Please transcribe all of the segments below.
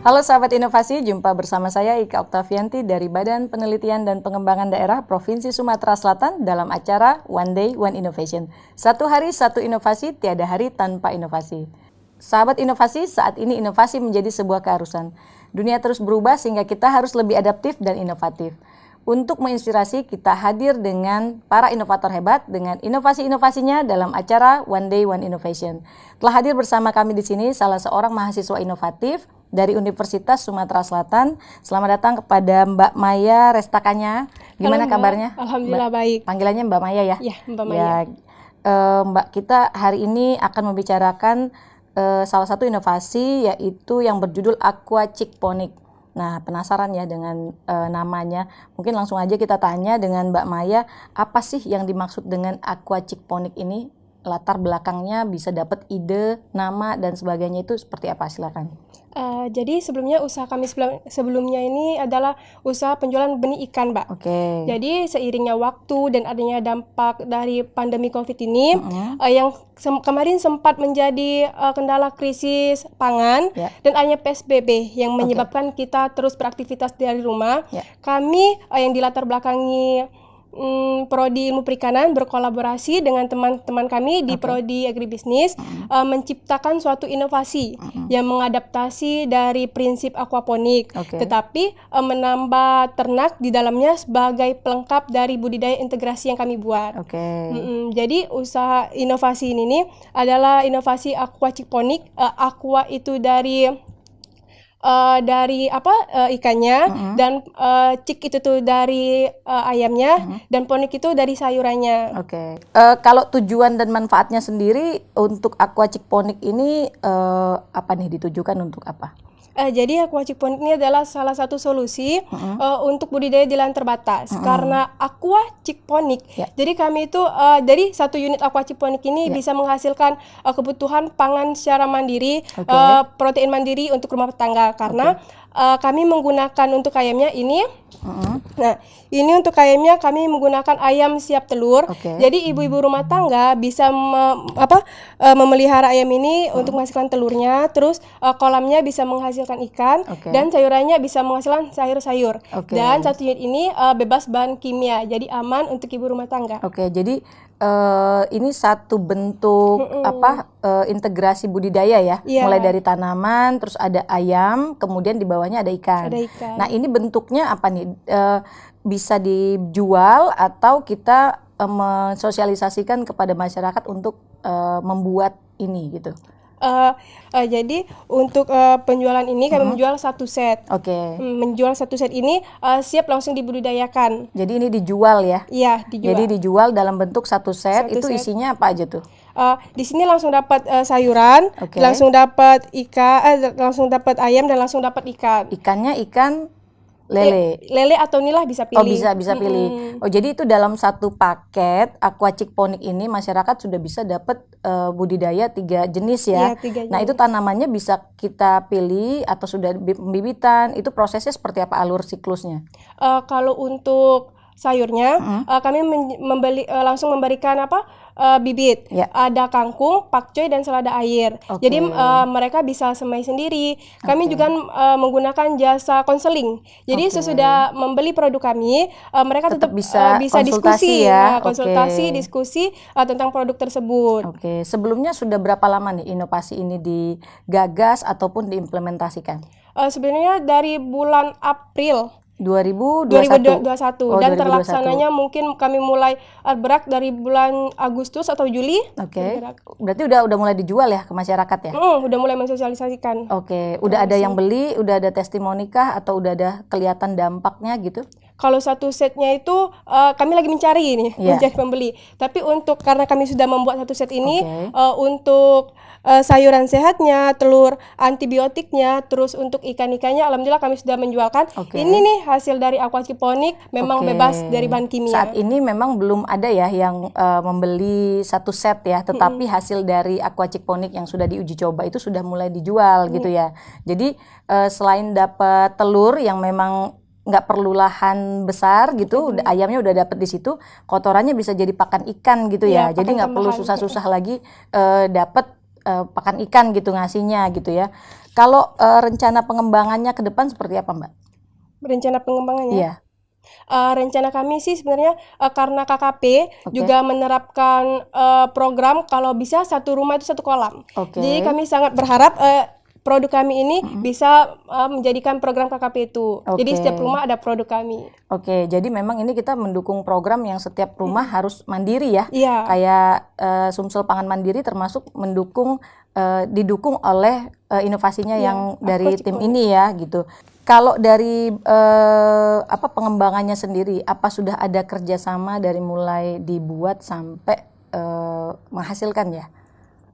Halo sahabat inovasi, jumpa bersama saya Ika Oktavianti dari Badan Penelitian dan Pengembangan Daerah Provinsi Sumatera Selatan dalam acara One Day One Innovation. Satu hari satu inovasi, tiada hari tanpa inovasi. Sahabat inovasi, saat ini inovasi menjadi sebuah keharusan. Dunia terus berubah sehingga kita harus lebih adaptif dan inovatif. Untuk menginspirasi, kita hadir dengan para inovator hebat dengan inovasi-inovasinya dalam acara One Day One Innovation. Telah hadir bersama kami di sini salah seorang mahasiswa inovatif dari Universitas Sumatera Selatan. Selamat datang kepada Mbak Maya Restakanya. Gimana Halo, kabarnya? Alhamdulillah Mbak, baik. panggilannya Mbak Maya ya? Ya, Mbak Maya. Ya, Mbak, kita hari ini akan membicarakan salah satu inovasi yaitu yang berjudul Aquaciponic. Nah, penasaran ya dengan namanya. Mungkin langsung aja kita tanya dengan Mbak Maya, apa sih yang dimaksud dengan Aquaciponic ini? Latar belakangnya, bisa dapat ide, nama, dan sebagainya itu seperti apa? Silakan. Jadi sebelumnya usaha kami sebelumnya ini adalah usaha penjualan benih ikan, Mbak. Oke. Jadi seiringnya waktu dan adanya dampak dari pandemi COVID ini, yang kemarin sempat menjadi kendala krisis pangan dan adanya PSBB yang menyebabkan kita terus beraktivitas dari rumah. Kami yang dilatar belakangi Prodi Ilmu Perikanan berkolaborasi dengan teman-teman kami di Prodi Agribisnis menciptakan suatu inovasi yang mengadaptasi dari prinsip aquaponik, tetapi menambah ternak di dalamnya sebagai pelengkap dari budidaya integrasi yang kami buat. Jadi usaha inovasi ini adalah inovasi aquaciponic. Aqua itu dari ikannya, dan cik itu tuh dari ayamnya, dan ponik itu dari sayurannya. Kalau tujuan dan manfaatnya sendiri untuk aquaciponic ini apa nih, ditujukan untuk apa? Jadi aquaciponic ini adalah salah satu solusi untuk budidaya di lahan terbatas. Karena aquaciponic, jadi kami itu dari satu unit aquaciponic ini bisa menghasilkan kebutuhan pangan secara mandiri, protein mandiri untuk rumah tangga. Karena kami menggunakan untuk ayamnya ini, nah ini untuk ayamnya kami menggunakan ayam siap telur. Jadi ibu-ibu rumah tangga bisa memelihara ayam ini untuk menghasilkan telurnya, terus kolamnya bisa menghasilkan ikan, dan sayurannya bisa menghasilkan sayur-sayur. Dan satu unit ini bebas bahan kimia, jadi aman untuk ibu rumah tangga. Jadi ini satu bentuk integrasi budidaya ya, mulai dari tanaman, terus ada ayam, kemudian di bawahnya ada ikan. Nah, ini bentuknya apa nih? Bisa dijual atau kita mensosialisasikan kepada masyarakat untuk membuat ini gitu? Jadi untuk penjualan ini kami menjual satu set. Menjual satu set ini siap langsung dibudidayakan. Jadi ini dijual ya? Iya, dijual. Jadi dijual dalam bentuk satu set. Itu isinya apa aja tuh? Di sini langsung dapat sayuran, langsung dapat ikan, langsung dapat ayam, dan langsung dapat ikan. Ikannya ikan lele. Lele atau nila bisa pilih. Bisa pilih. Jadi itu dalam satu paket aquaciponic ini masyarakat sudah bisa dapat budidaya 3 jenis ya. Nah, itu tanamannya bisa kita pilih atau sudah pembibitan. Itu prosesnya seperti apa, alur siklusnya? Kalau untuk sayurnya kami langsung memberikan bibit. Ada kangkung, pakcoy, dan selada air. Jadi mereka bisa semai sendiri. Kami juga menggunakan jasa konseling. Jadi sesudah membeli produk kami, mereka tetap bisa diskusi ya. Konsultasi, diskusi tentang produk tersebut. Sebelumnya sudah berapa lama nih inovasi ini digagas ataupun diimplementasikan? Sebenarnya dari bulan April 2021. Dan terlaksananya mungkin kami mulai berak dari bulan Agustus atau Juli. Berarti udah mulai dijual ya ke masyarakat ya? Udah mulai mensosialisasikan. Udah ada yang beli, udah ada testimoni kah, atau udah ada kelihatan dampaknya gitu? Kalau satu setnya itu kami lagi mencari mencari pembeli. Tapi karena kami sudah membuat satu set ini, untuk sayuran sehatnya, telur antibiotiknya, terus untuk ikan-ikannya, alhamdulillah kami sudah menjualkan. Ini nih hasil dari aquaciponic, memang bebas dari bahan kimia. Saat ini memang belum ada ya yang membeli satu set ya, tetapi hasil dari aquaciponic yang sudah diuji coba itu sudah mulai dijual gitu ya. Jadi selain dapat telur yang memang nggak perlu lahan besar gitu, ayamnya udah dapet di situ, kotorannya bisa jadi pakan ikan gitu ya. Jadi nggak perlu susah-susah lagi dapet pakan ikan gitu ngasihnya gitu ya. Kalau rencana pengembangannya ke depan seperti apa, Mbak? Rencana pengembangannya? Iya. Rencana kami sih sebenarnya karena KKP juga menerapkan program kalau bisa satu rumah itu satu kolam. Jadi kami sangat berharap produk kami ini bisa menjadikan program KKP itu. Jadi setiap rumah ada produk kami. Jadi memang ini kita mendukung program yang setiap rumah harus mandiri ya. Iya. Kayak Sumsel Pangan Mandiri termasuk didukung oleh inovasinya yang dari tim ini ya gitu. Kalau dari pengembangannya sendiri, apa sudah ada kerjasama dari mulai dibuat sampai menghasilkan ya?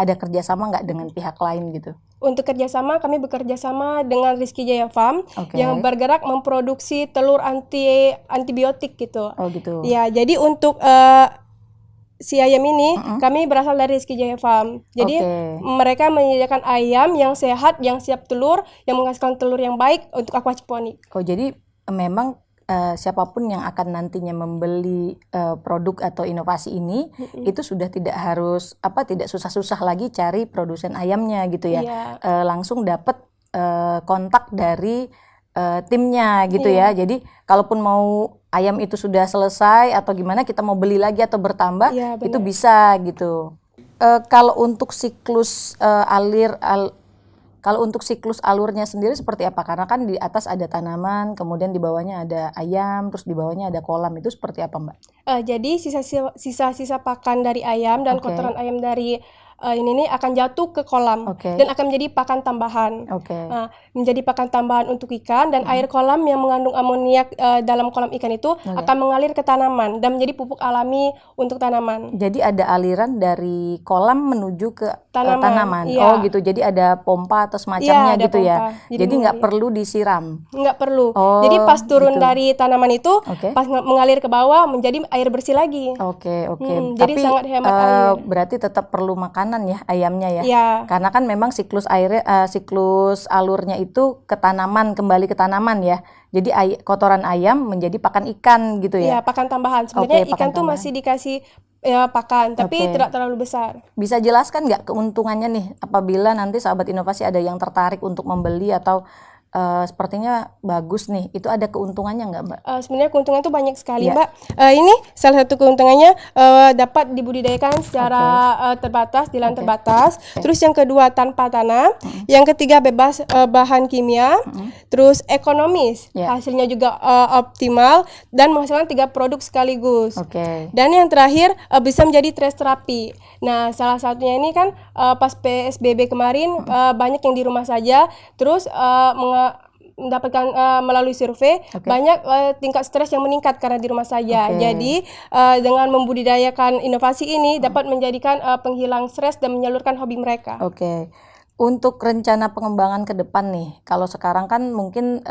Ada kerjasama nggak dengan pihak lain gitu? Untuk kerjasama, kami bekerja sama dengan Rizky Jaya Farm yang bergerak memproduksi telur antibiotik gitu. Oh gitu. Ya, jadi untuk si ayam ini kami berasal dari Rizky Jaya Farm. Jadi mereka menyediakan ayam yang sehat, yang siap telur, yang menghasilkan telur yang baik untuk aquaponik. Oh jadi memang siapapun yang akan nantinya membeli produk atau inovasi ini itu sudah tidak harus tidak susah-susah lagi cari produsen ayamnya gitu ya. Langsung dapat kontak dari timnya gitu ya. Jadi kalaupun mau ayam itu sudah selesai atau gimana kita mau beli lagi atau bertambah itu bisa gitu. Kalau untuk siklus kalau untuk siklus alurnya sendiri seperti apa? Karena kan di atas ada tanaman, kemudian di bawahnya ada ayam, terus di bawahnya ada kolam. Itu seperti apa, Mbak? Jadi sisa-sisa pakan dari ayam dan kotoran ayam dari ini akan jatuh ke kolam dan akan menjadi pakan tambahan. Menjadi pakan tambahan untuk ikan dan air kolam yang mengandung amoniak dalam kolam ikan itu akan mengalir ke tanaman dan menjadi pupuk alami untuk tanaman. Jadi ada aliran dari kolam menuju ke tanaman. Iya. Oh gitu. Jadi ada pompa atau semacamnya gitu pompa. Ya. Jadi nggak perlu disiram. Nggak perlu. Jadi pas turun dari tanaman itu, pas mengalir ke bawah menjadi air bersih lagi. Tapi jadi sangat hemat air. Berarti tetap perlu makanan ya ayamnya ya. Iya. Karena kan memang siklus alurnya itu kembali ke tanaman ya. Jadi kotoran ayam menjadi pakan ikan gitu ya. Iya, pakan tambahan. Sebenarnya ikan tuh masih dikasih pakan, tapi tidak terlalu besar. Bisa jelaskan nggak keuntungannya nih apabila nanti sahabat inovasi ada yang tertarik untuk membeli atau sepertinya bagus nih, itu ada keuntungannya nggak, Mbak? Sebenarnya keuntungan itu banyak sekali, Mbak. Ini salah satu keuntungannya dapat dibudidayakan secara terbatas, di lahan terbatas. Terus yang kedua tanpa tanah. Yang ketiga bebas bahan kimia. Terus ekonomis, hasilnya juga optimal dan menghasilkan 3 produk sekaligus. Dan yang terakhir bisa menjadi stress terapi. Nah, salah satunya ini kan pas PSBB kemarin banyak yang di rumah saja, terus mendapatkan melalui survei banyak tingkat stres yang meningkat karena di rumah saja. Jadi dengan membudidayakan inovasi ini dapat menjadikan penghilang stres dan menyalurkan hobi mereka. Untuk rencana pengembangan ke depan nih, kalau sekarang kan mungkin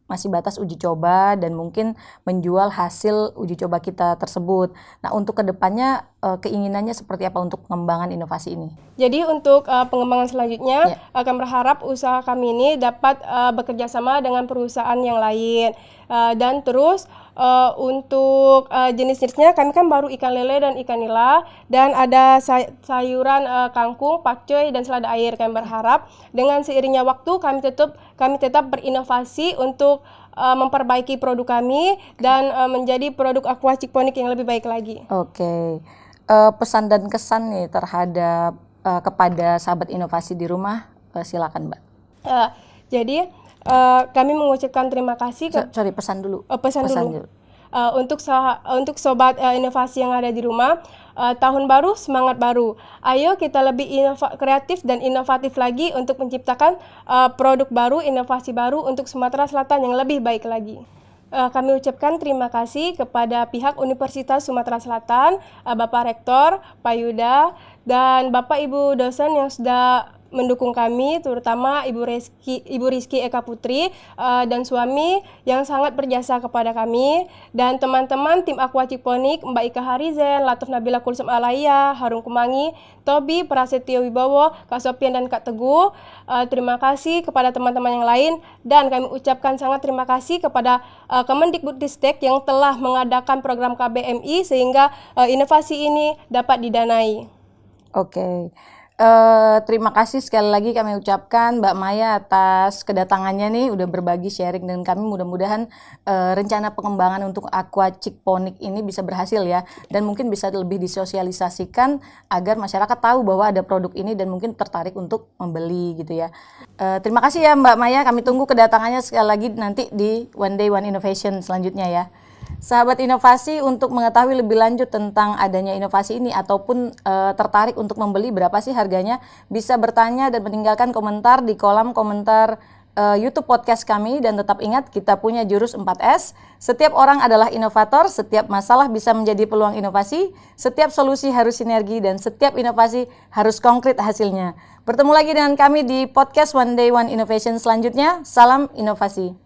masih batas uji coba dan mungkin menjual hasil uji coba kita tersebut. Nah, untuk kedepannya keinginannya seperti apa untuk pengembangan inovasi ini? Jadi untuk pengembangan selanjutnya akan berharap usaha kami ini dapat bekerja sama dengan perusahaan yang lain dan terus untuk jenis-jenisnya kami kan baru ikan lele dan ikan nila dan ada sayuran kangkung, pakcoy dan selada air. Kami berharap dengan seiringnya waktu kami tetap berinovasi untuk memperbaiki produk kami dan menjadi produk aquaponik yang lebih baik lagi. Pesan dan kesan nih terhadap kepada sahabat inovasi di rumah, silakan, Mbak. Jadi kami mengucapkan terima kasih. Pesan dulu. Pesan dulu. Untuk sobat inovasi yang ada di rumah, tahun baru semangat baru. Ayo kita lebih kreatif dan inovatif lagi untuk menciptakan produk baru, inovasi baru untuk Sumatera Selatan yang lebih baik lagi. Kami ucapkan terima kasih kepada pihak Universitas Sumatera Selatan, Bapak Rektor, Pak Yuda, dan Bapak Ibu dosen yang sudah mendukung kami, terutama Ibu Rizky Eka Putri dan suami yang sangat berjasa kepada kami, dan teman-teman tim aquaponik Mbak Ika Harizen, Latuf Nabila Kulsum Alaya, Harun Kumangi, Tobi, Prasetyo Wibowo, Kak Sopian dan Kak Teguh. Terima kasih kepada teman-teman yang lain dan kami ucapkan sangat terima kasih kepada Kemendikbudristek yang telah mengadakan program KBMI sehingga inovasi ini dapat didanai. Terima kasih sekali lagi kami ucapkan Mbak Maya atas kedatangannya nih, udah berbagi sharing dengan kami. Mudah-mudahan rencana pengembangan untuk aquaciponic ini bisa berhasil ya, dan mungkin bisa lebih disosialisasikan agar masyarakat tahu bahwa ada produk ini dan mungkin tertarik untuk membeli gitu ya. Terima kasih ya Mbak Maya, kami tunggu kedatangannya sekali lagi nanti di One Day One Innovation selanjutnya ya. Sahabat inovasi, untuk mengetahui lebih lanjut tentang adanya inovasi ini ataupun tertarik untuk membeli, berapa sih harganya, bisa bertanya dan meninggalkan komentar di kolom komentar YouTube podcast kami. Dan tetap ingat, kita punya jurus 4S. Setiap orang adalah inovator, setiap masalah bisa menjadi peluang inovasi, setiap solusi harus sinergi, dan setiap inovasi harus konkret hasilnya. Bertemu lagi dengan kami di podcast One Day One Innovation selanjutnya. Salam inovasi.